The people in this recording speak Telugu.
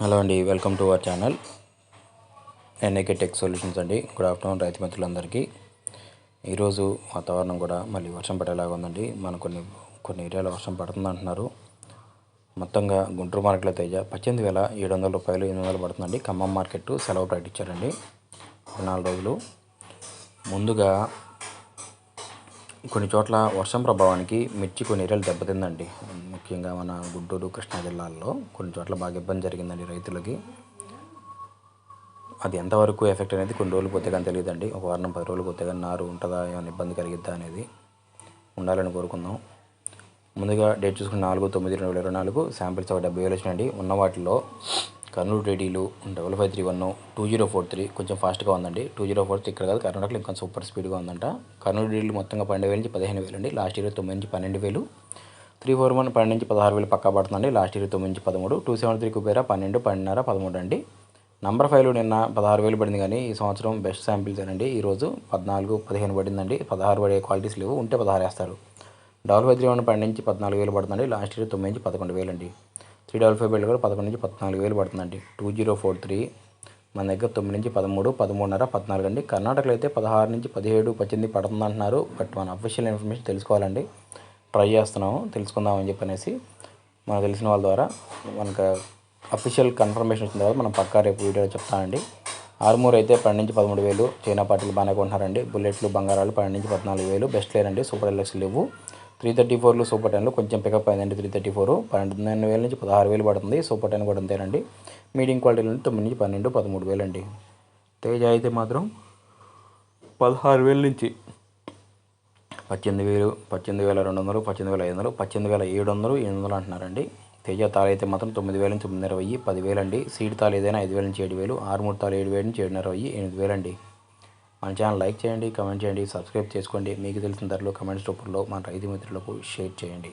హలో అండి, welcome to our channel NAK tech solutions అండి. గుడ్ ఆఫ్టర్నూన్ రైతు మిత్రులందరికీ. ఈరోజు వాతావరణం కూడా మళ్ళీ వర్షం పడేలాగా ఉందండి. మన కొన్ని ఏరియాలో వర్షం పడుతుంది అంటున్నారు. మొత్తంగా గుంటూరు మార్కెట్లో తేజ 18,700 రూపాయలు 800 పడుతుందండి. ఖమ్మం మార్కెట్ సెలవు ప్రకటించారండి 4 రోజులు. ముందుగా కొన్ని చోట్ల వర్షం ప్రభావానికి మిర్చి కొన్ని ఏరియాలు దెబ్బతిందండి. ముఖ్యంగా మన గుంటూరు, కృష్ణా జిల్లాల్లో కొన్ని చోట్ల బాగా ఇబ్బంది జరిగిందండి రైతులకి. అది ఎంతవరకు ఎఫెక్ట్ అనేది కొన్ని రోజులు పోతే కానీ తెలియదండి. ఒక వారం 10 రోజులు పోతే కానీ నారు ఉంటుందా, ఏమైనా ఇబ్బంది కలిగిద్దా అనేది ఉండాలని కోరుకుందాం. ముందుగా డేట్ చూసుకుని 4/9/2024 శాంపిల్స్ ఒక 70,000 వచ్చినాయండి. ఉన్న వాటిలో కర్నూలు డేడీలు 5531 2043 కొంచెం ఫాస్ట్గా ఉందండి. 2043 ఇక్కడ కాదు, కర్ణాటకలో ఇంకా సూపర్ స్పీడ్గా ఉందంట. కర్నూలు డేడీలు మొత్తంగా 12,000 నుంచి 15,000 అండి. లాస్ట్ ఇయర్ 9 నుంచి 12,000. 341 12 నుంచి 16,000 పక్కా పడుతుందండి. లాస్ట్ ఇయర్ 9 నుంచి 13. 273 కుబేరా 12, 12.5, 13 అండి. నంబర్ 5 నిన్న 16,000 పడింది, కానీ ఈ సంవత్సరం బెస్ట్ శాంపిల్స్ అండి. ఈరోజు 14, 15 పడిందండి. 16 పడే క్వాలిటీస్ లేవు, ఉంటే 16 వేస్తారు. 5531 12 నుంచి 14,000 పడుతుందండి. లాస్ట్ ఇయర్ 9 నుంచి 11,000 అండి. 355 బెల్ట్ కూడా 11 నుంచి 14,000 పడుతుందండి. 2043 మన దగ్గర 9 నుంచి 13, 13.5, 14 అండి. కర్ణాటకలో అయితే 16 నుంచి 17, 18 పడుతుంది అంటున్నారు. బట్ మన అఫీషియల్ ఇన్ఫర్మేషన్ తెలుసుకోవాలండి. ట్రై చేస్తున్నాము, తెలుసుకుందామని చెప్పనేసి మనకు తెలిసిన వాళ్ళ ద్వారా. మనకు అఫీషియల్ కన్ఫర్మేషన్ వచ్చిన తర్వాత మనం పక్కా రేపు వీడియోలో చెప్తానండి. ఆర్మూర్ అయితే 12 నుంచి 13,000. చైనా పార్టీలు బాగానే కొంటున్నారండి. బుల్లెట్లు, బంగారాలు 12 నుంచి 14,000. బెస్ట్ లేరండి. సూపర్ డీలక్స్ లేవు. 334లు సూపర్ 10లు కొంచెం పికప్ అయిందండి. 334 12,000 నుంచి 16,000 పడుతుంది. సూపర్ 10 కూడా అంతేనండి. మీడియం క్వాలిటీలో 9 నుంచి 12, 13,000 అండి. తేజ అయితే మాత్రం 16,000 నుంచి 18,000, 18,200, 18,500, 18,700, 800 అంటున్నారండి. తేజ తాళ అయితే మాత్రం 9,000 నుంచి 9,500, 10,000 అండి. సీడ్ తాళ ఏదైనా 5,000 నుంచి 7,000. ఆర్మూర్ తాళ 7,000 నుంచి 7,500, 8,000 అండి. మన ఛానల్ లైక్ చేయండి, కమెంట్ చేయండి, సబ్స్క్రైబ్ చేసుకోండి. మీకు తెలిసిన ధరలు కమెంట్స్ రూపంలో మన రైతు మిత్రులకు షేర్ చేయండి.